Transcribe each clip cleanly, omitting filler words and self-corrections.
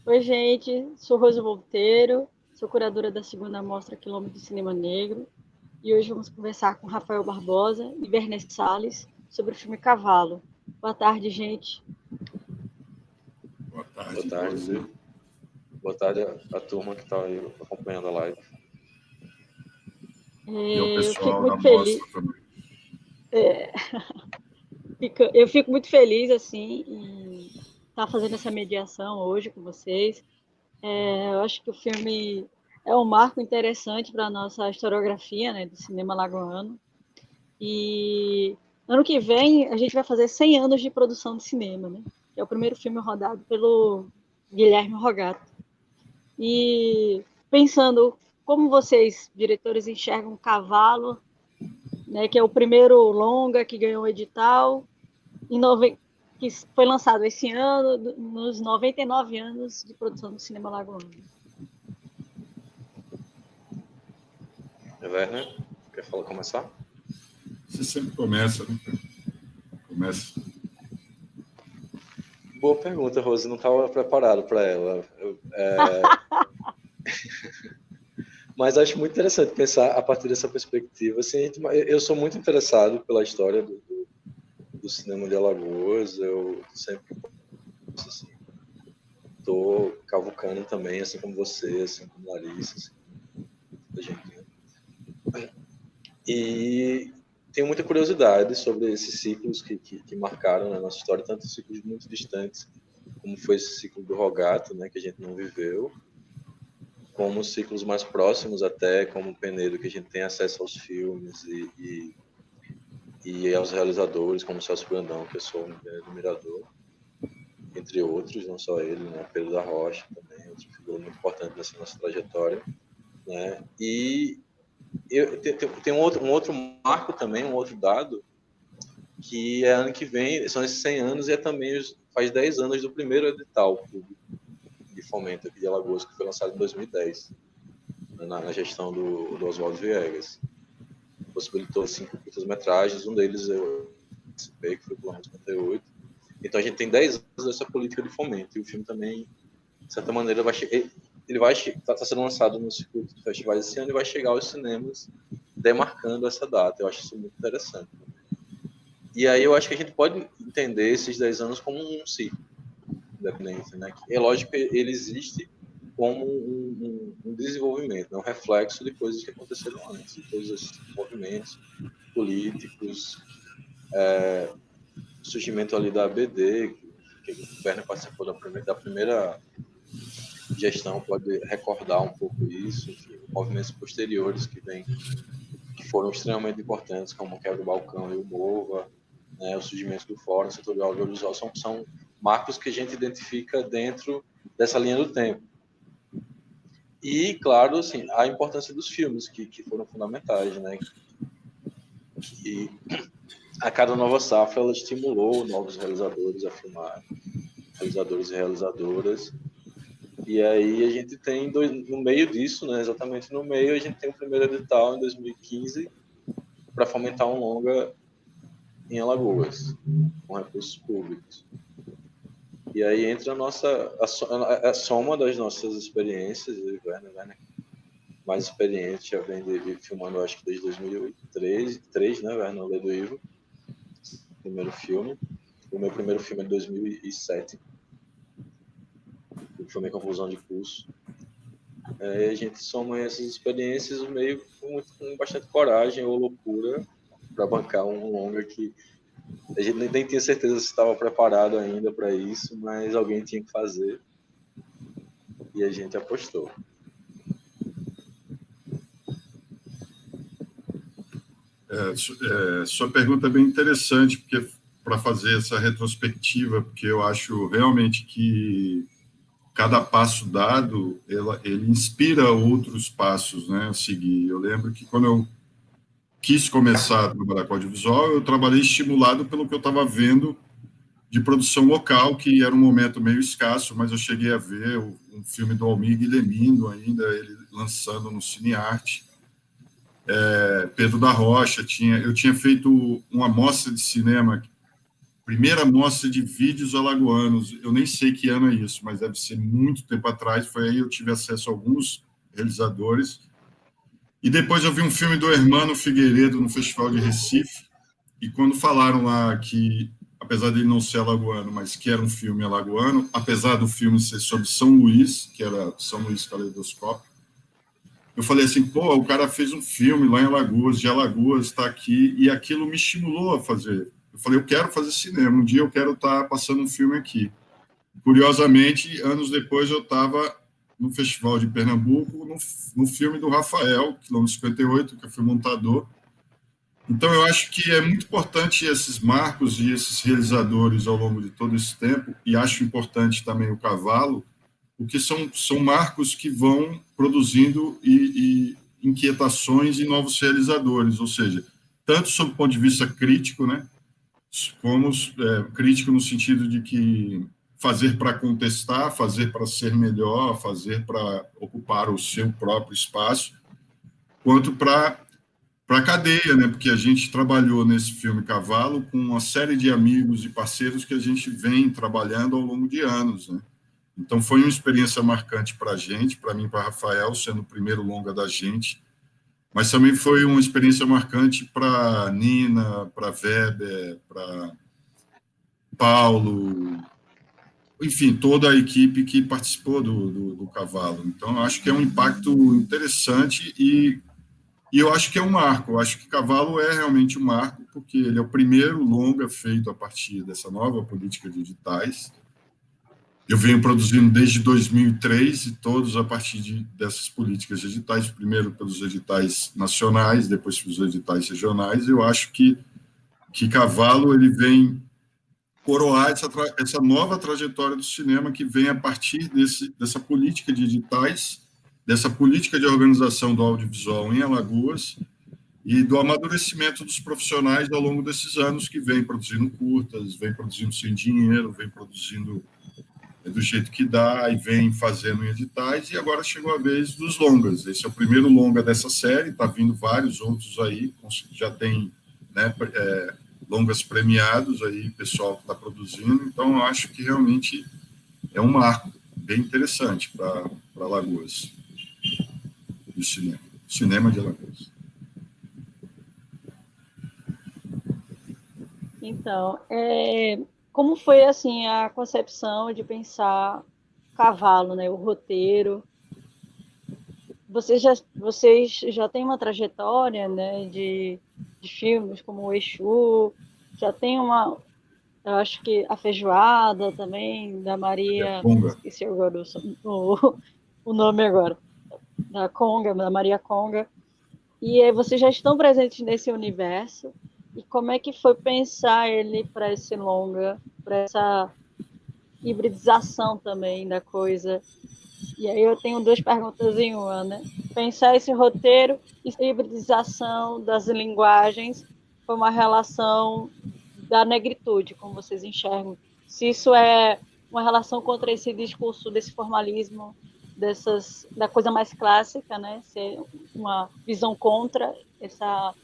Oi, gente. Sou Rosa Monteiro, sou curadora da segunda Mostra Quilômetro de Cinema Negro e hoje vamos conversar com Rafael Barbosa e Bernes Salles sobre o filme Cavalo. Boa tarde, gente. Boa Boa tarde, tarde, Rose. Zil. Boa tarde a turma que está aí acompanhando a live. E ao Eu fico pessoal da muito feliz. mostra também. Eu fico muito feliz assim em estar fazendo essa mediação hoje com vocês. Eu acho que o filme é um marco interessante para a nossa historiografia, né, do cinema lagoano. E ano que vem a gente vai fazer 100 anos de produção de cinema, né? Que é o primeiro filme rodado pelo Guilherme Rogato. E pensando como vocês, diretores, enxergam Cavalo, né, que é o primeiro longa que ganhou o edital, que foi lançado esse ano, nos 99 anos de produção do cinema lagoano. Werner, quer começar? Você sempre começa, né? Começa. Boa pergunta, Rose. Não estava preparado para ela. Mas acho muito interessante pensar a partir dessa perspectiva. Assim, eu sou muito interessado pela história do cinema de Alagoas. Eu sempre assim, estou cavucando também, assim como você, assim como Larissa, assim, da gente. E tenho muita curiosidade sobre esses ciclos que marcaram na nossa história, tanto ciclos muito distantes, como foi esse ciclo do Rogato, né, que a gente não viveu, como ciclos mais próximos até, como o Penedo, que a gente tem acesso aos filmes e aos realizadores, como o Celso Brandão, que eu sou um admirador, entre outros, não só ele, né, Pedro da Rocha também, outra figura muito importante nessa nossa trajetória, né, e tem um outro marco também, um outro dado, que é ano que vem, são esses 100 anos, e também faz 10 anos do primeiro edital público de fomento aqui de Alagoas, que foi lançado em 2010, na gestão do Oswaldo Viegas. Possibilitou 5 curtas-metragens, um deles eu participei, que foi o Plano 58. Então a gente tem 10 anos dessa política de fomento, e o filme também, de certa maneira, ele vai está sendo lançado no circuito de festivais esse ano e vai chegar aos cinemas demarcando essa data. Eu acho isso muito interessante. E aí eu acho que a gente pode entender esses 10 anos como um ciclo independente, né? É lógico que ele existe como um desenvolvimento, um reflexo de coisas que aconteceram antes, de todos esses movimentos políticos, surgimento ali da ABD, que o governo participou da primeira gestão, pode recordar um pouco isso, enfim, movimentos posteriores que foram extremamente importantes, como o Quebra do Balcão e o MOVA, né, o surgimento do Fórum Setorial Audiovisual, são marcos que a gente identifica dentro dessa linha do tempo. E, claro, assim, a importância dos filmes, que foram fundamentais, né? E a cada nova safra, ela estimulou novos realizadores a filmar, realizadores e realizadoras. E aí a gente tem, no meio disso, né, exatamente no meio, a gente tem o primeiro edital em 2015 para fomentar um longa em Alagoas, com recursos públicos. E aí entra a soma das nossas experiências, o Werner mais experiente, já vem filmando, acho que desde 2003, né, Werner, Lei do Ivo, primeiro filme. O meu primeiro filme é de 2007, eu filmei Conclusão de Curso. A gente soma essas experiências meio com bastante coragem ou loucura para bancar um longa que a gente nem tinha certeza se estava preparado ainda para isso, mas alguém tinha que fazer e a gente apostou. Sua pergunta é bem interessante, porque para fazer essa retrospectiva, porque eu acho realmente que cada passo dado, ele inspira outros passos, né, a seguir. Eu lembro que quando eu quis começar a trabalhar com audiovisual, eu trabalhei estimulado pelo que eu estava vendo de produção local, que era um momento meio escasso, mas eu cheguei a ver um filme do Almir Guilhermino ainda, ele lançando no Cinearte. Pedro da Rocha, eu tinha feito uma mostra de cinema primeira mostra de vídeos alagoanos. Eu nem sei que ano é isso, mas deve ser muito tempo atrás. Foi aí que eu tive acesso a alguns realizadores. E depois eu vi um filme do Hermano Figueiredo no Festival de Recife. E quando falaram lá que, apesar dele não ser alagoano, mas que era um filme alagoano, apesar do filme ser sobre São Luís, que era São Luís Caleidoscópio, eu falei assim, pô, o cara fez um filme lá em Alagoas, de Alagoas, está aqui, e aquilo me estimulou a fazer. Eu falei, eu quero fazer cinema, um dia eu quero estar passando um filme aqui. Curiosamente, anos depois eu estava no Festival de Pernambuco, no filme do Rafael, quilômetro 58, que eu fui montador. Então, eu acho que é muito importante esses marcos e esses realizadores ao longo de todo esse tempo, e acho importante também o Cavalo, porque são marcos que vão produzindo e inquietações e novos realizadores, ou seja, tanto sob o ponto de vista crítico, né, como crítico no sentido de que fazer para contestar, fazer para ser melhor, fazer para ocupar o seu próprio espaço, quanto para a cadeia, né? Porque a gente trabalhou nesse filme Cavalo com uma série de amigos e parceiros que a gente vem trabalhando ao longo de anos, né? Então foi uma experiência marcante para a gente, para mim, para Rafael, sendo o primeiro longa da gente, mas também foi uma experiência marcante para Nina, para Weber, para Paulo, enfim, toda a equipe que participou do Cavalo. Então, eu acho que é um impacto interessante e eu acho que é um marco. Eu acho que Cavalo é realmente um marco, porque ele é o primeiro longa feito a partir dessa nova política de editais. Eu venho produzindo desde 2003 e todos a partir dessas políticas de editais, primeiro pelos editais nacionais, depois pelos editais regionais. Eu acho que Cavalo ele vem coroar essa nova trajetória do cinema que vem a partir dessa política de editais, dessa política de organização do audiovisual em Alagoas e do amadurecimento dos profissionais ao longo desses anos que vem produzindo curtas, vem produzindo sem dinheiro, vem produzindo do jeito que dá e vem fazendo em editais, e agora chegou a vez dos longas. Esse é o primeiro longa dessa série, está vindo vários outros aí, já tem, né, longas premiados aí, pessoal que está produzindo, então eu acho que realmente é um marco bem interessante para Alagoas, do cinema de Alagoas. Então, como foi assim a concepção de pensar Cavalo, né, o roteiro? Vocês já têm uma trajetória, né, de filmes como o Exu, já tem eu acho que a Feijoada também, da Maria, Conga. esqueci agora o nome agora, da Conga, da Maria Conga. E vocês já estão presentes nesse universo. E como é que foi pensar ele para esse longa, para essa hibridização também da coisa? E aí eu tenho duas perguntas em uma, né? Pensar esse roteiro e a hibridização das linguagens foi uma relação da negritude, como vocês enxergam. Se isso é uma relação contra esse discurso desse formalismo, da coisa mais clássica, né? Se é uma visão contra essa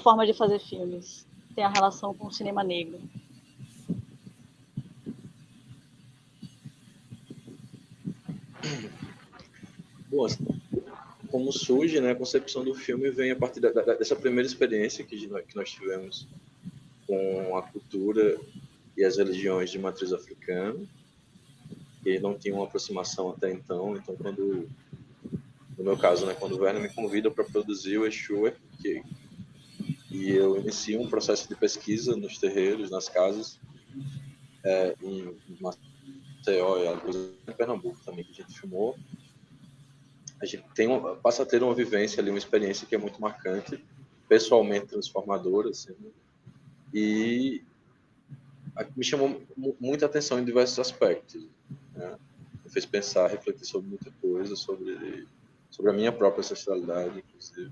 forma de fazer filmes, tem a relação com o cinema negro. Bom, como surge, né, a concepção do filme vem a partir dessa primeira experiência que nós tivemos com a cultura e as religiões de matriz africana, que não tinham uma aproximação até então. Então, no meu caso, né, quando o Werner me convida para produzir o Exu, e eu inicio um processo de pesquisa nos terreiros, nas casas, em Maceió e em Pernambuco também, que a gente filmou. A gente passa a ter uma vivência ali, uma experiência que é muito marcante, pessoalmente transformadora, assim, e me chamou muita atenção em diversos aspectos, né? Me fez pensar, refletir sobre muita coisa, sobre a minha própria ancestralidade, inclusive.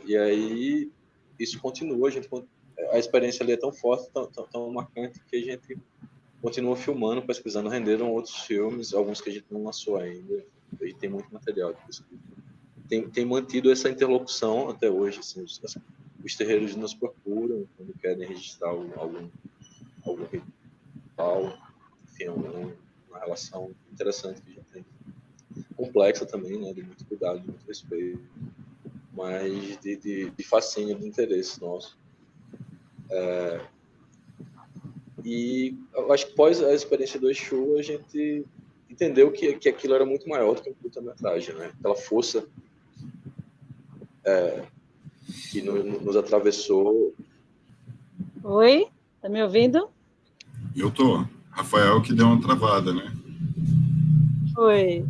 E aí isso continua, a experiência ali é tão forte, tão marcante, que a gente continua filmando, pesquisando, renderam outros filmes, alguns que a gente não lançou ainda, e tem muito material de pesquisa. Tem mantido essa interlocução até hoje, assim, os terreiros nos procuram quando querem registrar algum ritual, enfim, uma relação interessante que a gente tem, complexa também, né, de muito cuidado, de muito respeito, mas de fascínio, de interesse nosso. E eu acho que após a experiência do Exu, a gente entendeu que aquilo era muito maior do que um curta-metragem, né? Aquela força que nos atravessou. Oi? Tá me ouvindo? Eu tô. Rafael que deu uma travada, né? Oi.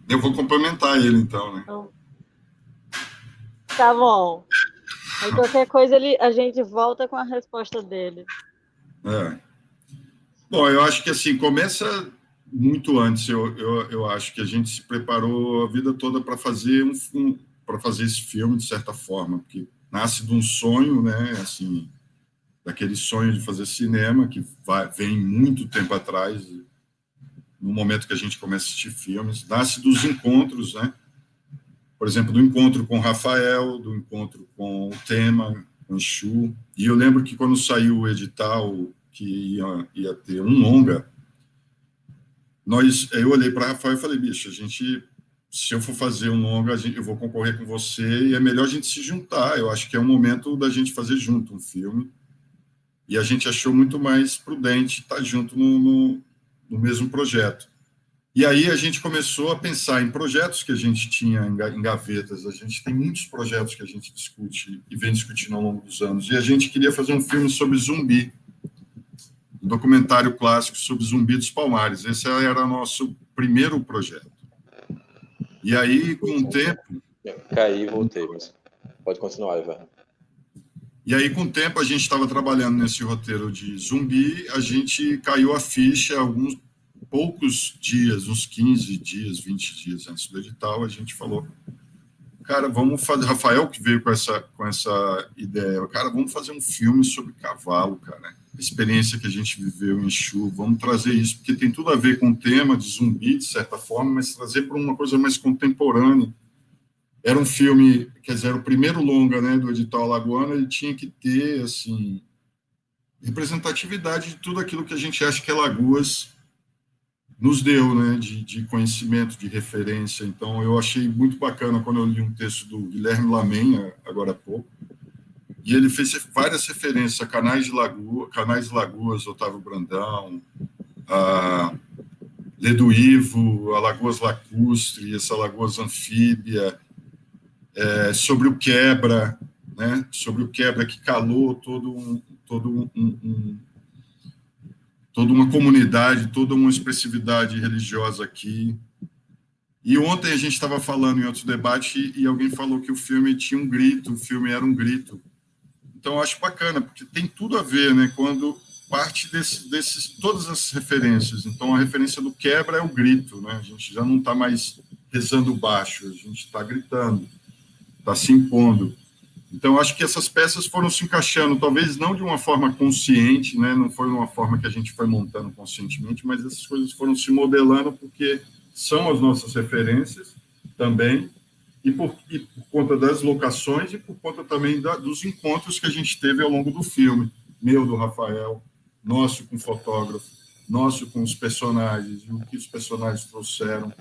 Eu vou complementar ele, então, né? Tá bom. Aí qualquer coisa a gente volta com a resposta dele. É. Bom, eu acho que assim, começa muito antes. Eu acho que a gente se preparou a vida toda para fazer para fazer esse filme, de certa forma, porque nasce de um sonho, né? Assim, daquele sonho de fazer cinema, que vem muito tempo atrás, no momento que a gente começa a assistir filmes. Nasce dos encontros, né? Por exemplo, do encontro com o Rafael, do encontro com o Tema, com o Exu. E eu lembro que quando saiu o edital que ia ter um longa, eu olhei para Rafael e falei, bicho, se eu for fazer um longa, eu vou concorrer com você e é melhor a gente se juntar. Eu acho que é o momento da gente fazer junto um filme. E a gente achou muito mais prudente estar junto no mesmo projeto. E aí a gente começou a pensar em projetos que a gente tinha em gavetas. A gente tem muitos projetos que a gente discute e vem discutindo ao longo dos anos. E a gente queria fazer um filme sobre zumbi, um documentário clássico sobre Zumbi dos Palmares. Esse era o nosso primeiro projeto. E aí, com o tempo... Caí e voltei, mas pode continuar, Ivan. E aí, com o tempo, a gente estava trabalhando nesse roteiro de zumbi, a gente caiu a ficha alguns poucos dias, uns 15 dias, 20 dias antes do edital, a gente falou, cara, vamos fazer... Rafael que veio com essa ideia, cara, vamos fazer um filme sobre cavalo, cara. A experiência que a gente viveu em Exu, vamos trazer isso, porque tem tudo a ver com o tema de zumbi, de certa forma, mas trazer para uma coisa mais contemporânea. Era um filme, quer dizer, era o primeiro longa, né, do edital alagoano, ele tinha que ter, assim, representatividade de tudo aquilo que a gente acha que Alagoas nos deu, né, de conhecimento, de referência. Então, eu achei muito bacana quando eu li um texto do Guilherme Lamenha, agora há pouco, e ele fez várias referências a Canais de Lagoas, Otávio Brandão, a Ledo-Ivo, a Lagoas Lacustre, essa Lagoas Anfíbia, sobre o Quebra, né, sobre o Quebra que calou toda uma comunidade, toda uma expressividade religiosa aqui. E ontem a gente estava falando em outro debate e alguém falou que o filme tinha um grito, o filme era um grito. Então, eu acho bacana, porque tem tudo a ver, né? Quando parte todas as referências. Então, a referência do Quebra é o grito, né? A gente já não está mais rezando baixo, a gente está gritando, está se impondo. Então, acho que essas peças foram se encaixando, talvez não de uma forma consciente, né? Não foi uma forma que a gente foi montando conscientemente, mas essas coisas foram se modelando porque são as nossas referências também, e por conta das locações e por conta também dos encontros que a gente teve ao longo do filme, meu, do Rafael, nosso com o fotógrafo, nosso com os personagens, e o que os personagens trouxeram.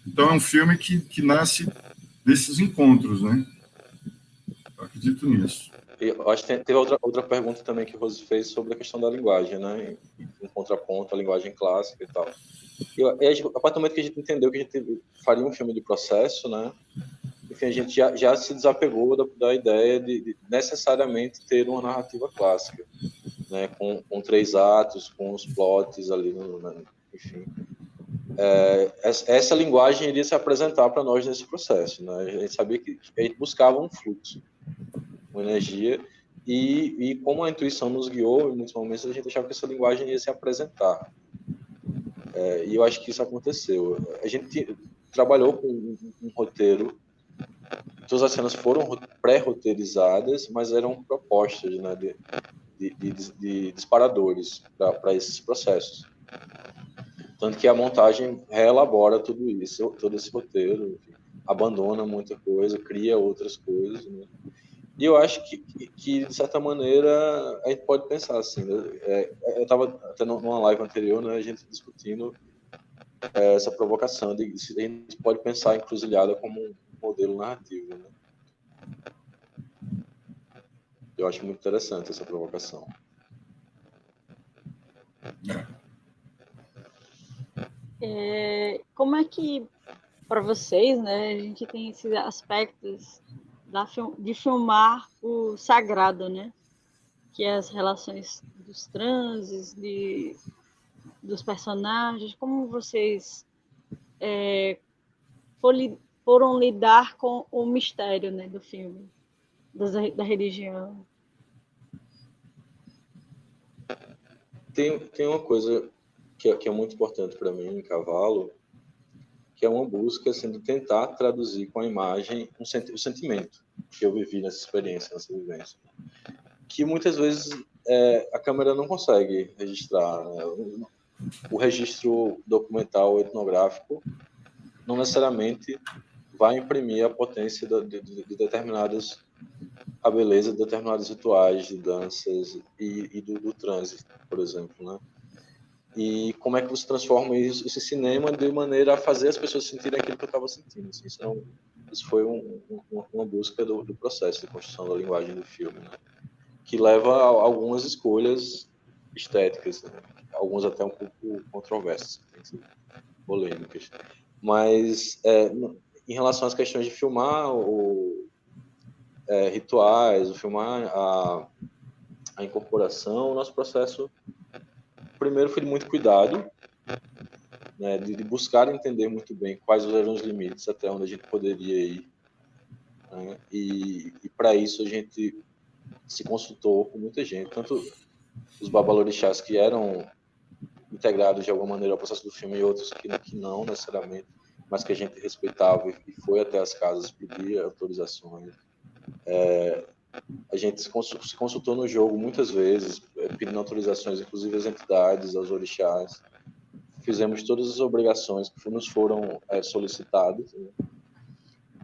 Então, é um filme que nasce desses encontros, né? Eu acredito nisso. Eu acho que teve outra pergunta também que o Rose fez sobre a questão da linguagem, né? Em contraponto à linguagem clássica e tal. A partir do momento que a gente entendeu que a gente faria um filme de processo, né? Enfim, a gente já se desapegou da ideia de necessariamente ter uma narrativa clássica, né? Com 3 atos, com os plots ali, enfim. Essa linguagem iria se apresentar para nós nesse processo, né? A gente sabia que a gente buscava um fluxo, uma energia, e como a intuição nos guiou, em muitos momentos a gente achava que essa linguagem ia se apresentar. E eu acho que isso aconteceu. A gente trabalhou com um roteiro, todas as cenas foram pré-roteirizadas, mas eram propostas, né, de disparadores para esses processos. Tanto que a montagem reelabora tudo isso, todo esse roteiro, enfim, abandona muita coisa, cria outras coisas, né? E eu acho que, de certa maneira, a gente pode pensar assim, né? Eu estava até numa live anterior, né, a gente discutindo essa provocação de se a gente pode pensar a encruzilhada como um modelo narrativo, né? Eu acho muito interessante essa provocação. Como é que, para vocês, né, a gente tem esses aspectos de filmar o sagrado, né? Que é as relações dos transes, dos personagens, como vocês foram lidar com o mistério, né, do filme, da religião. Tem uma coisa que é muito importante para mim em Cavalo, que é uma busca assim, de tentar traduzir com a imagem o sentimento que eu vivi nessa experiência, nessa vivência, que muitas vezes a câmera não consegue registrar, né? O registro documental etnográfico não necessariamente vai imprimir a potência de determinadas, a beleza de determinados rituais, de danças e do trânsito, por exemplo, né? E como é que você transforma esse cinema de maneira a fazer as pessoas sentirem aquilo que eu estava sentindo. Assim, isso foi uma busca do processo de construção da linguagem do filme, né? Que leva a algumas escolhas estéticas, né? Algumas até um pouco controversas, polêmicas. Mas em relação às questões de filmar rituais, filmar a incorporação, o nosso processo primeiro foi de muito cuidado, né, de buscar entender muito bem quais eram os limites, até onde a gente poderia ir, né, e para isso a gente se consultou com muita gente, tanto os babalorixás que eram integrados de alguma maneira ao processo do filme e outros que não necessariamente, mas que a gente respeitava e foi até as casas pedir autorizações. A gente se consultou no jogo muitas vezes, pedindo autorizações, inclusive às entidades, aos orixás. Fizemos todas as obrigações que nos foram solicitadas, né?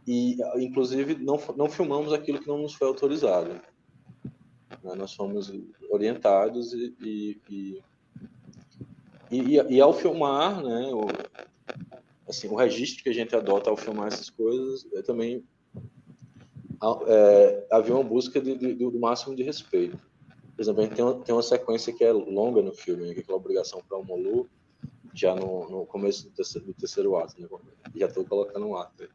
E, inclusive, não filmamos aquilo que não nos foi autorizado, né? Nós fomos orientados e ao filmar, né, o registro que a gente adota ao filmar essas coisas também havia uma busca do máximo de respeito. Por exemplo, a gente tem uma sequência que é longa no filme, né, que é aquela obrigação para o Molu, já no começo do terceiro ato, né? Já estou colocando um ato.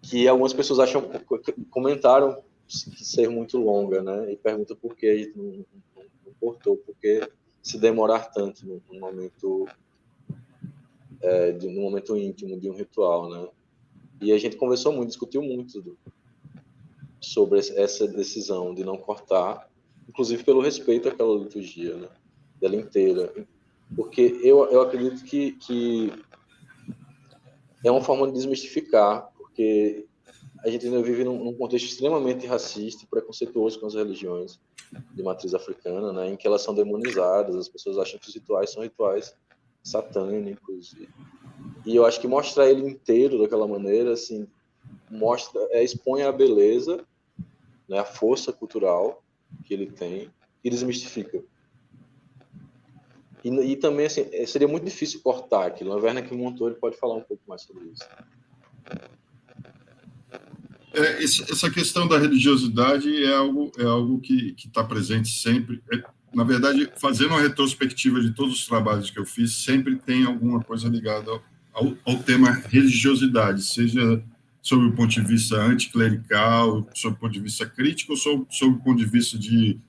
Que algumas pessoas comentaram ser muito longa, né? E perguntam por que a gente não cortou, por que se demorar tanto no momento no momento íntimo de um ritual, né? E a gente conversou muito, discutiu muito sobre essa decisão de não cortar, inclusive pelo respeito àquela liturgia, né? Dela inteira, porque eu acredito que é uma forma de desmistificar, porque a gente ainda vive num contexto extremamente racista e preconceituoso com as religiões de matriz africana, né, em que elas são demonizadas, as pessoas acham que os rituais são rituais satânicos, e eu acho que mostrar ele inteiro daquela maneira, assim, expõe a beleza, né, a força cultural que ele tem, e desmistifica. E também, assim, seria muito difícil cortar aquilo. A Werner que montou, ele pode falar um pouco mais sobre isso. Essa questão da religiosidade é algo que está presente sempre. Na verdade, fazendo uma retrospectiva de todos os trabalhos que eu fiz, sempre tem alguma coisa ligada ao tema religiosidade, seja sob o ponto de vista anticlerical, sob o ponto de vista crítico, ou sob o ponto de vista de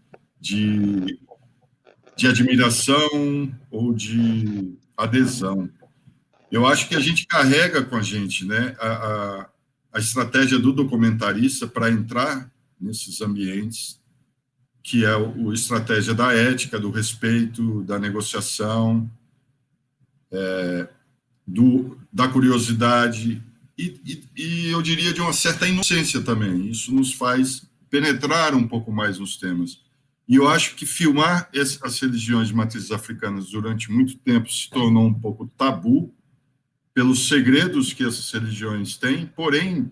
admiração ou de adesão. Eu acho que a gente carrega com a gente, né, a estratégia do documentarista para entrar nesses ambientes, que é a estratégia da ética, do respeito, da negociação, da curiosidade e eu diria de uma certa inocência também. Isso nos faz penetrar um pouco mais nos temas. E eu acho que filmar as religiões de matrizes africanas durante muito tempo se tornou um pouco tabu pelos segredos que essas religiões têm, porém,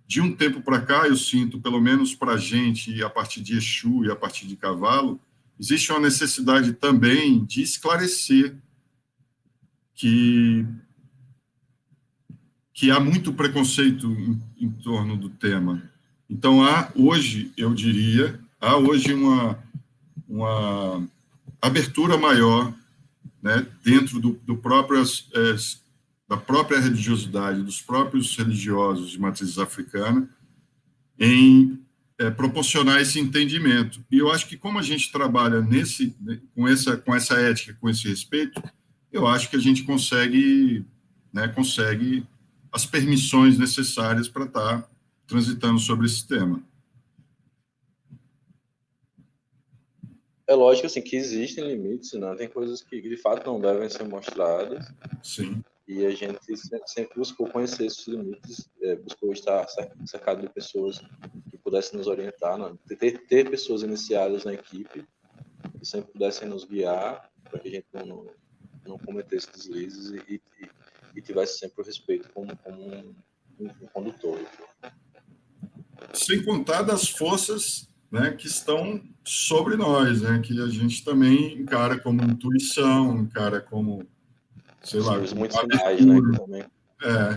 de um tempo para cá, eu sinto, pelo menos para a gente, e a partir de Exu e a partir de Cavalo, existe uma necessidade também de esclarecer que há muito preconceito em torno do tema. Então, hoje, eu diria, há hoje uma abertura maior, né, dentro da própria religiosidade, dos próprios religiosos de matriz africana, em proporcionar esse entendimento. E eu acho que, como a gente trabalha com essa ética, com esse respeito, eu acho que a gente consegue as permissões necessárias para estar transitando sobre esse tema. É lógico assim, que existem limites, né? Tem coisas que de fato não devem ser mostradas. Sim. E a gente sempre buscou conhecer esses limites, buscou estar cercado de pessoas que pudessem nos orientar, né? ter pessoas iniciadas na equipe que sempre pudessem nos guiar para que a gente não cometesse deslizes e tivesse sempre o respeito como um condutor. Sem contar das forças, né, que estão sobre nós, né, que a gente também encara como intuição, encara como, sei lá, como muitos sinais, né, também.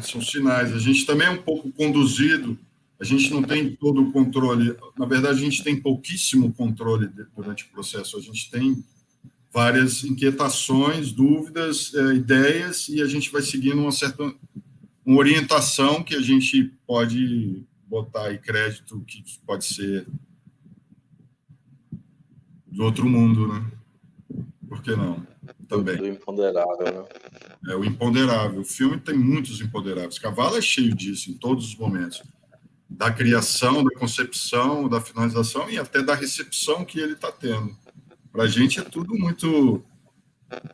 São sinais. A gente também é um pouco conduzido, a gente não tem todo o controle, na verdade, a gente tem pouquíssimo controle durante o processo, a gente tem várias inquietações, dúvidas, ideias, e a gente vai seguindo uma orientação que a gente pode botar aí crédito, que pode ser do outro mundo, né? Por que não? Também. Do imponderável, né? O imponderável. O filme tem muitos imponderáveis. Cavalo é cheio disso em todos os momentos. Da criação, da concepção, da finalização e até da recepção que ele está tendo. Para a gente é tudo muito,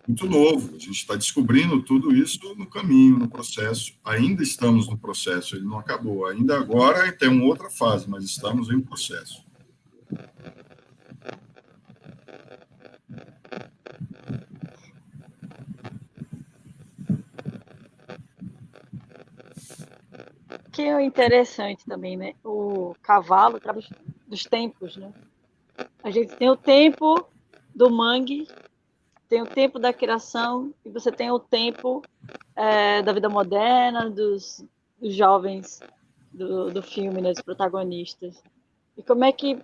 muito novo. A gente está descobrindo tudo isso no caminho, no processo. Ainda estamos no processo, ele não acabou. Ainda agora tem uma outra fase, mas estamos em processo. Que é interessante também, né? O cavalo através dos tempos, né? A gente tem o tempo do mangue, tem o tempo da criação e você tem o tempo da vida moderna, dos jovens do filme, né, dos protagonistas. E como é que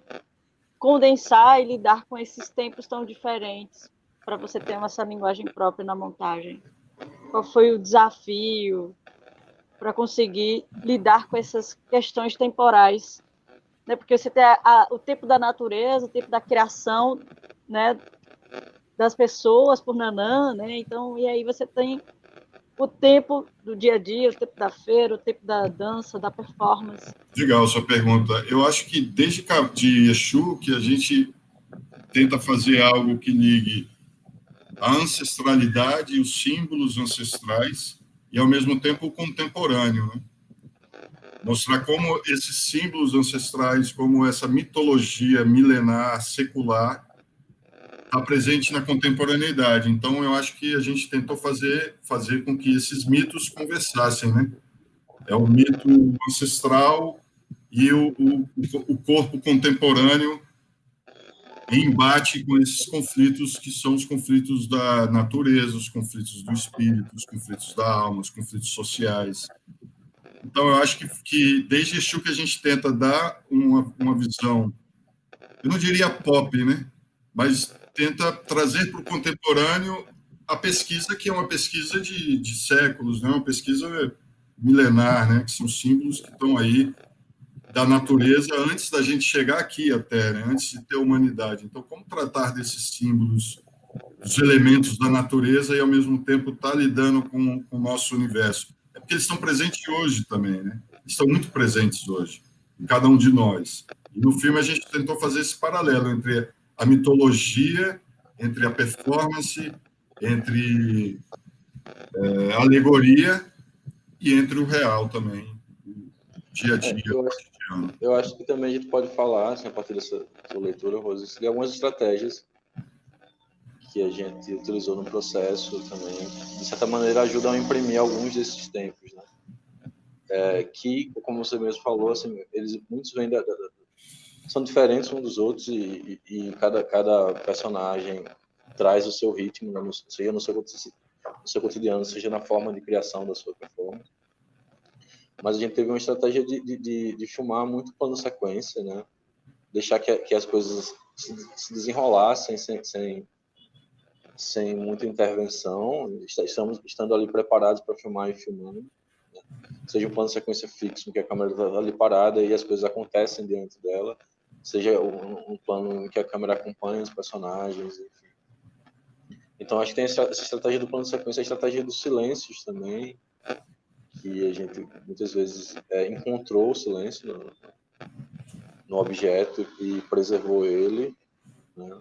condensar e lidar com esses tempos tão diferentes para você ter essa linguagem própria na montagem? Qual foi o desafio para conseguir lidar com essas questões temporais? Né? Porque você tem o tempo da natureza, o tempo da criação, né, das pessoas por Nanã, né? Então, e aí você tem o tempo do dia a dia, o tempo da feira, o tempo da dança, da performance. Legal sua pergunta. Eu acho que desde de Exu que a gente tenta fazer algo que ligue a ancestralidade e os símbolos ancestrais e, ao mesmo tempo, o contemporâneo, né? Mostrar como esses símbolos ancestrais, como essa mitologia milenar, secular, está presente na contemporaneidade. Então, eu acho que a gente tentou fazer com que esses mitos conversassem, né? É o mito ancestral e o corpo contemporâneo em embate com esses conflitos que são os conflitos da natureza, os conflitos do espírito, os conflitos da alma, os conflitos sociais. Então, eu acho que desde Exu que a gente tenta dar uma visão, eu não diria pop, né? Mas tenta trazer para o contemporâneo a pesquisa, que é uma pesquisa de séculos, né? Uma pesquisa milenar, né? Que são símbolos que estão aí da natureza antes da gente chegar aqui até, né? Antes de ter humanidade. Então, como tratar desses símbolos, dos elementos da natureza e, ao mesmo tempo, estar lidando com o nosso universo? É porque eles estão presentes hoje também, né? Estão muito presentes hoje, em cada um de nós. E no filme a gente tentou fazer esse paralelo entre a mitologia, entre a performance, entre a alegoria e entre o real também, o dia a dia. Eu acho que também a gente pode falar, assim, a partir dessa sua leitura, Rose, de algumas estratégias que a gente utilizou no processo também, de certa maneira, ajudam a imprimir alguns desses tempos, né? que, como você mesmo falou, assim, muitos vêm são diferentes uns dos outros e cada personagem traz o seu ritmo, né, seja no seu cotidiano, seja na forma de criação da sua performance. Mas a gente teve uma estratégia de filmar muito plano sequência, né? Deixar que as coisas se desenrolassem sem muita intervenção, estando ali preparados para filmar e filmando, né? Seja um plano sequência fixo, em que a câmera está ali parada e as coisas acontecem diante dela, seja um plano em que a câmera acompanha os personagens, enfim. Então, acho que tem essa estratégia do plano de sequência, a estratégia dos silêncios também, que a gente muitas vezes encontrou o silêncio no objeto e preservou ele, né?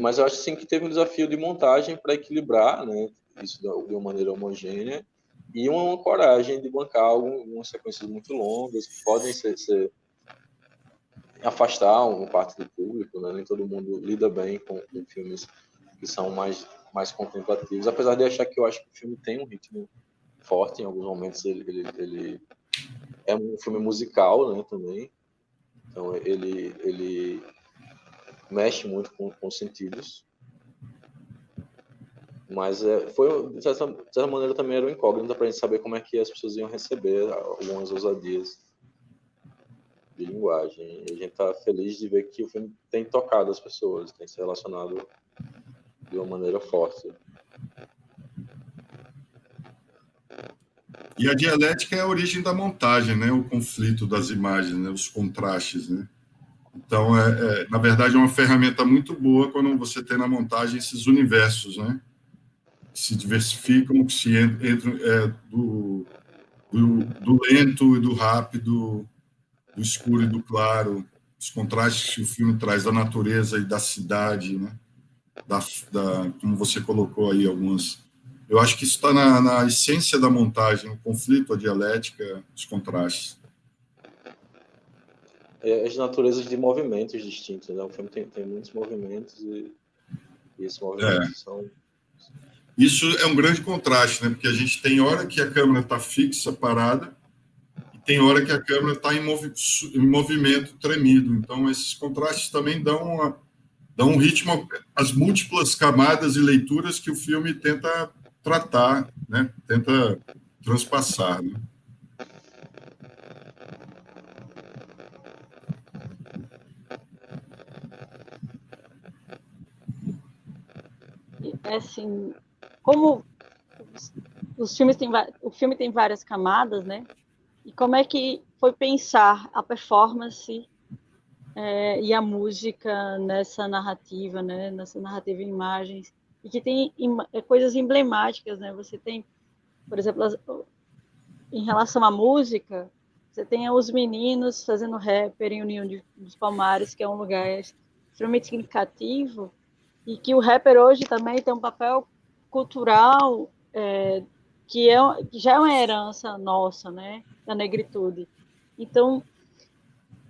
Mas eu acho sim que teve um desafio de montagem para equilibrar, né, isso de uma maneira homogênea e uma coragem de bancar algumas sequências muito longas que podem afastar uma parte do público, né? Nem todo mundo lida bem com filmes que são mais contemplativos, apesar de achar que eu acho que o filme tem um ritmo forte, em alguns momentos ele é um filme musical, né, também, então ele mexe muito com os sentidos, mas foi, de certa maneira, também era um incógnito para a gente saber como é que as pessoas iam receber algumas ousadias de linguagem. E a gente está feliz de ver que o filme tem tocado as pessoas, tem se relacionado de uma maneira forte. E a dialética é a origem da montagem, né? O conflito das imagens, né? Os contrastes, né? Então, na verdade, é uma ferramenta muito boa quando você tem na montagem esses universos, né? Que se diversificam, que se entram do lento e do rápido, do escuro e do claro, os contrastes que o filme traz da natureza e da cidade, né? Como você colocou aí algumas. Eu acho que isso está na essência da montagem, o conflito, a dialética, os contrastes. As naturezas de movimentos distintos, né? O filme tem muitos movimentos e esses movimentos são... Isso é um grande contraste, né? Porque a gente tem hora que a câmera está fixa, parada, e tem hora que a câmera está em movimento tremido. Então, esses contrastes também dão um ritmo às múltiplas camadas e leituras que o filme tenta tratar, né? Tenta transpassar, né? Assim, como o filme tem várias camadas, né? E como é que foi pensar a performance e a música nessa narrativa, né? Nessa narrativa em imagens, e que tem coisas emblemáticas, né? Você tem, por exemplo, em relação à música, você tem os meninos fazendo rapper em União dos Palmares, que é um lugar extremamente significativo, e que o rapper hoje também tem um papel cultural que já é uma herança nossa, né, da negritude. Então,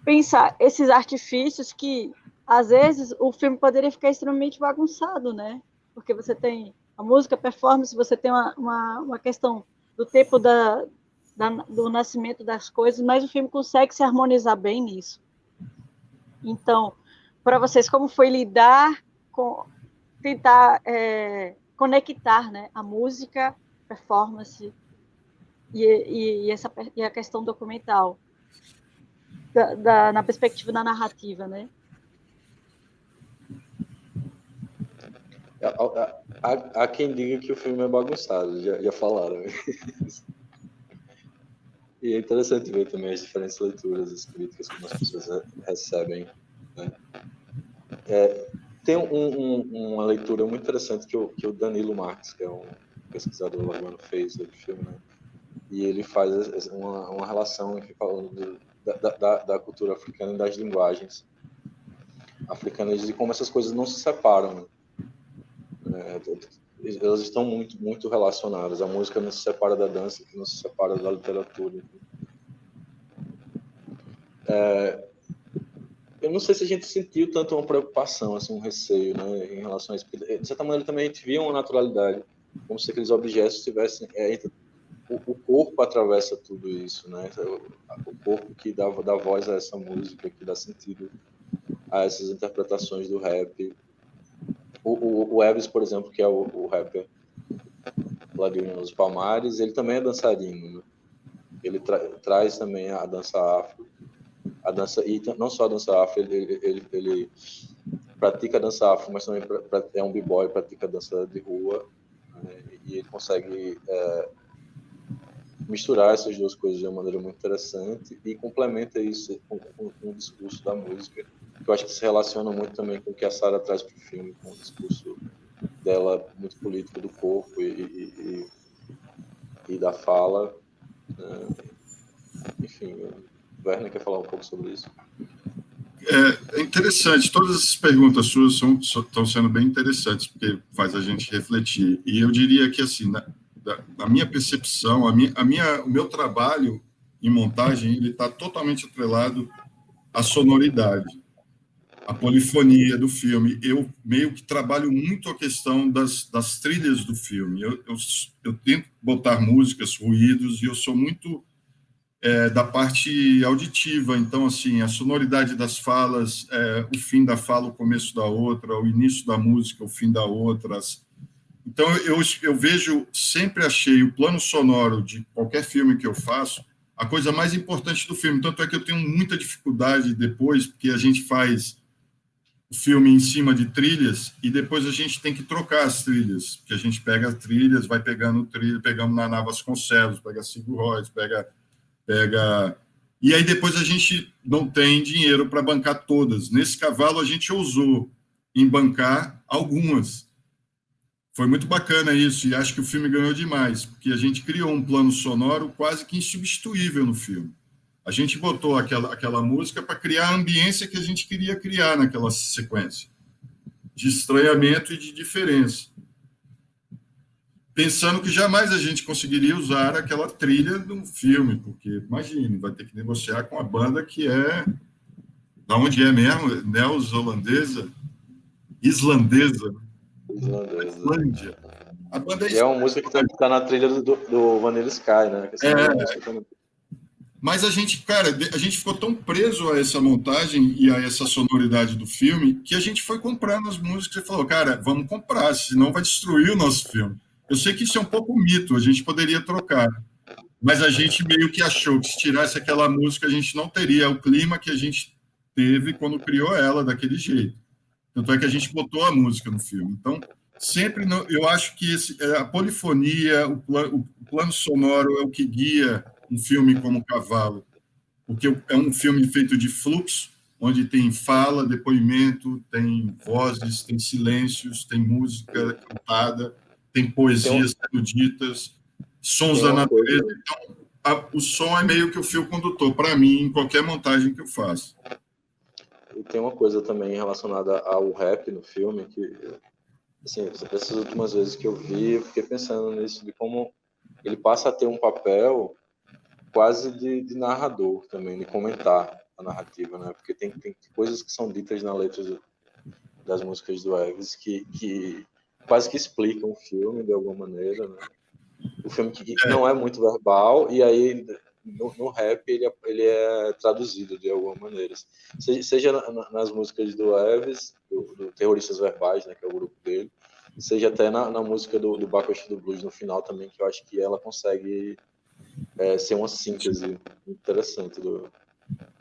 pensar esses artifícios que, às vezes, o filme poderia ficar extremamente bagunçado, né, porque você tem a música, a performance, você tem uma questão do tempo do nascimento das coisas, mas o filme consegue se harmonizar bem nisso. Então, para vocês, como foi lidar com tentar conectar, né, a música, performance e a questão documental na perspectiva da narrativa, né? Há quem diga que o filme é bagunçado, já falaram. E é interessante ver também as diferentes leituras, as críticas que as pessoas recebem, né? Tem uma leitura muito interessante que o Danilo Marques, que é um pesquisador lagoano, fez do filme, né? E ele faz uma relação aqui falando da cultura africana e das linguagens africanas e como essas coisas não se separam, né? Elas estão muito, muito relacionadas. A música não se separa da dança, que não se separa da literatura. Eu não sei se a gente sentiu tanto uma preocupação, assim, um receio, né, em relação a isso. Porque, de certa maneira, também a gente via uma naturalidade, como se aqueles objetos estivessem o corpo atravessa tudo isso, né? O corpo que dá voz a essa música, que dá sentido a essas interpretações do rap. O Elvis, por exemplo, que é o rapper lá de União dos Palmares, ele também é dançarino, né? Ele traz também a dança afro, e não só a dança afro, ele pratica a dança afro, mas também é um b-boy, pratica a dança de rua, né? E ele consegue misturar essas duas coisas de uma maneira muito interessante e complementa isso com o discurso da música, que eu acho que se relaciona muito também com o que a Sarah traz para o filme, com o discurso dela muito político do corpo e da fala, né? Enfim, o Werner quer falar um pouco sobre isso? É interessante, todas essas perguntas suas estão sendo bem interessantes, porque faz a gente refletir. E eu diria que, assim, na minha percepção, o meu trabalho em montagem, ele está totalmente atrelado à sonoridade, à polifonia do filme. Eu meio que trabalho muito a questão das trilhas do filme. Eu tento botar músicas, ruídos, e eu sou muito da parte auditiva. Então, assim, a sonoridade das falas, o fim da fala, o começo da outra, o início da música, o fim da outra. Então, eu vejo, sempre achei o plano sonoro de qualquer filme que eu faço a coisa mais importante do filme. Tanto é que eu tenho muita dificuldade depois, porque a gente faz o filme em cima de trilhas e depois a gente tem que trocar as trilhas, porque a gente pega as trilhas, vai pegando trilha, pegamos Naná Vasconcelos, pega Sigur Rós, pega... E aí depois a gente não tem dinheiro para bancar todas. Nesse cavalo a gente ousou em bancar algumas. Foi muito bacana isso, e acho que o filme ganhou demais, porque a gente criou um plano sonoro quase que insubstituível no filme. A gente botou aquela música para criar a ambiência que a gente queria criar naquela sequência, de estranhamento e de diferença, pensando que jamais a gente conseguiria usar aquela trilha no filme, porque, imagine, vai ter que negociar com a banda que é... Da onde é mesmo? Neozelandesa? Islandesa? Islândia. A banda é uma música que está na trilha do Vanilla Sky, né? Mas a gente, cara, a gente ficou tão preso a essa montagem e a essa sonoridade do filme que a gente foi comprando as músicas e falou, cara, vamos comprar, senão vai destruir o nosso filme. Eu sei que isso é um pouco mito, a gente poderia trocar, mas a gente meio que achou que se tirasse aquela música a gente não teria o clima que a gente teve quando criou ela daquele jeito. Tanto é que a gente botou a música no filme. Então, sempre eu acho que a polifonia, o plano sonoro é o que guia um filme como Cavalo, porque é um filme feito de fluxo, onde tem fala, depoimento, tem vozes, tem silêncios, tem música cantada, tem poesias sendo ditas, sons da natureza. Então, o som é meio que o fio condutor para mim em qualquer montagem que eu faço. E tem uma coisa também relacionada ao rap no filme que, assim, essas últimas vezes que eu vi, eu fiquei pensando nisso, de como ele passa a ter um papel quase de narrador também, de comentar a narrativa, né? Porque tem coisas que são ditas na letra das músicas do Elvis que quase que explicam o filme de alguma maneira, né? O filme que não é muito verbal, e aí no rap ele é traduzido de alguma maneira. Seja nas músicas do Elvis, do Terroristas Verbais, né, que é o grupo dele, seja até na música do Backstreet do Blues no final também, que eu acho que ela consegue ser uma síntese interessante do...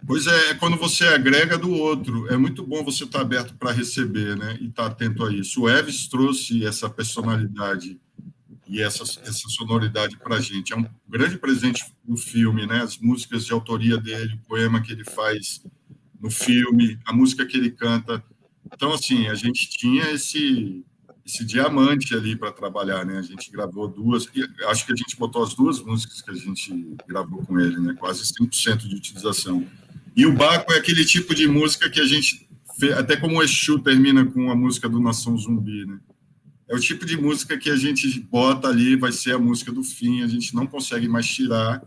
Pois é quando você agrega do outro. É muito bom você estar aberto para receber, né, e estar atento a isso. O Elvis trouxe essa personalidade e essa sonoridade para a gente. É um grande presente do filme, né? As músicas de autoria dele, o poema que ele faz no filme, a música que ele canta. Então, assim, a gente tinha esse diamante ali para trabalhar, né? A gente gravou duas, e acho que a gente botou as duas músicas que a gente gravou com ele, né? Quase 100% de utilização. E o Baco é aquele tipo de música que a gente, até como o Exu termina com a música do Nação Zumbi, né? É o tipo de música que a gente bota ali, vai ser a música do fim, a gente não consegue mais tirar,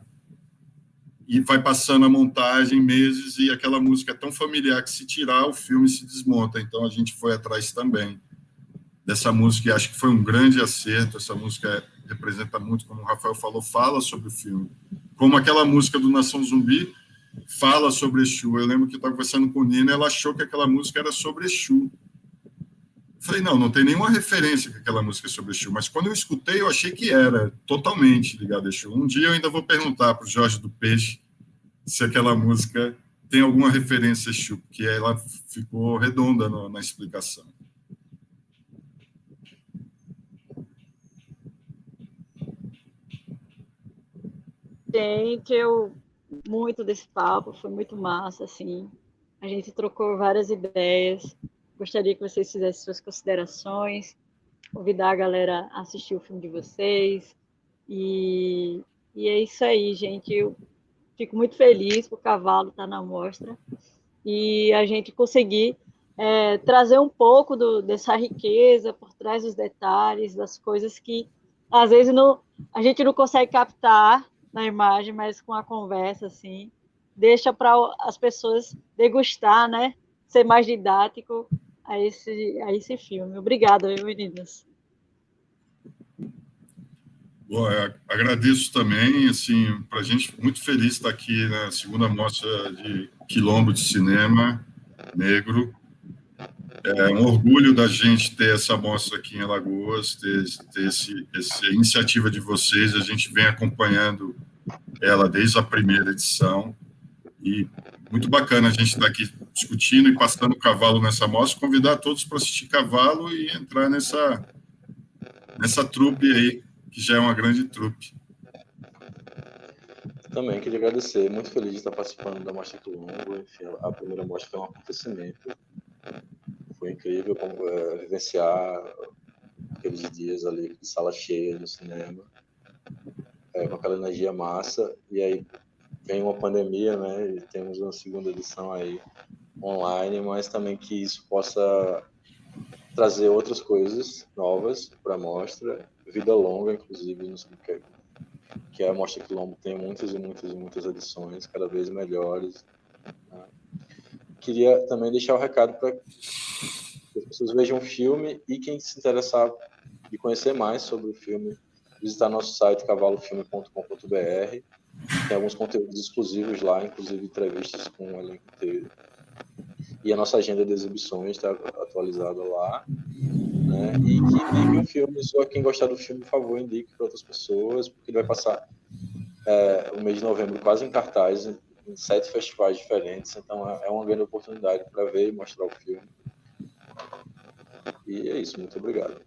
e vai passando a montagem, meses, e aquela música é tão familiar que se tirar, o filme se desmonta. Então a gente foi atrás também dessa música, e acho que foi um grande acerto. Essa música representa muito, como o Rafael falou, fala sobre o filme. Como aquela música do Nação Zumbi fala sobre Exu. Eu lembro que eu estava conversando com a Nina, ela achou que aquela música era sobre Exu. Falei, não tem nenhuma referência que aquela música é sobre Exu, mas quando eu escutei, eu achei que era totalmente ligado a Exu. Um dia eu ainda vou perguntar para o Jorge do Peixe se aquela música tem alguma referência a Exu, porque ela ficou redonda na explicação. Gente, muito desse papo, foi muito massa, assim. A gente trocou várias ideias. Gostaria que vocês fizessem suas considerações, convidar a galera a assistir o filme de vocês. E é isso aí, gente. Eu fico muito feliz por o Cavalo estar na mostra e a gente conseguir trazer um pouco dessa riqueza por trás dos detalhes, das coisas que às vezes a gente não consegue captar na imagem, mas com a conversa, assim, deixa para as pessoas degustar, né? Ser mais didático a esse filme. Obrigada, meninas. Bom, agradeço também, assim, para a gente muito feliz estar aqui na segunda mostra de Quilombo de Cinema Negro. É um orgulho da gente ter essa mostra aqui em Alagoas, ter essa iniciativa de vocês. A gente vem acompanhando ela desde a primeira edição e muito bacana a gente estar aqui discutindo e passando o cavalo nessa mostra. Convidar todos para assistir cavalo e entrar nessa trupe aí, que já é uma grande trupe. Também queria agradecer, muito feliz de estar participando da Mostra Quilombo. Enfim, a primeira mostra foi um acontecimento. Foi incrível vivenciar aqueles dias ali de sala cheia no cinema, com aquela energia massa. E aí vem uma pandemia, né? E temos uma segunda edição aí online, mas também que isso possa trazer outras coisas novas para a mostra, vida longa, inclusive, não sei o que a Mostra Quilombo tem muitas edições, cada vez melhores. Né? Queria também deixar o recado para que as pessoas vejam o filme e quem se interessar de conhecer mais sobre o filme, visitar nosso site cavalofilme.com.br. Tem alguns conteúdos exclusivos lá, inclusive entrevistas com o elenco inteiro. E a nossa agenda de exibições está atualizada lá. Né? E que indique um filme, só quem gostar do filme, por favor, indique para outras pessoas, porque ele vai passar o mês de novembro quase em cartaz, em 7 festivais diferentes, então é uma grande oportunidade para ver e mostrar o filme. E é isso, muito obrigado.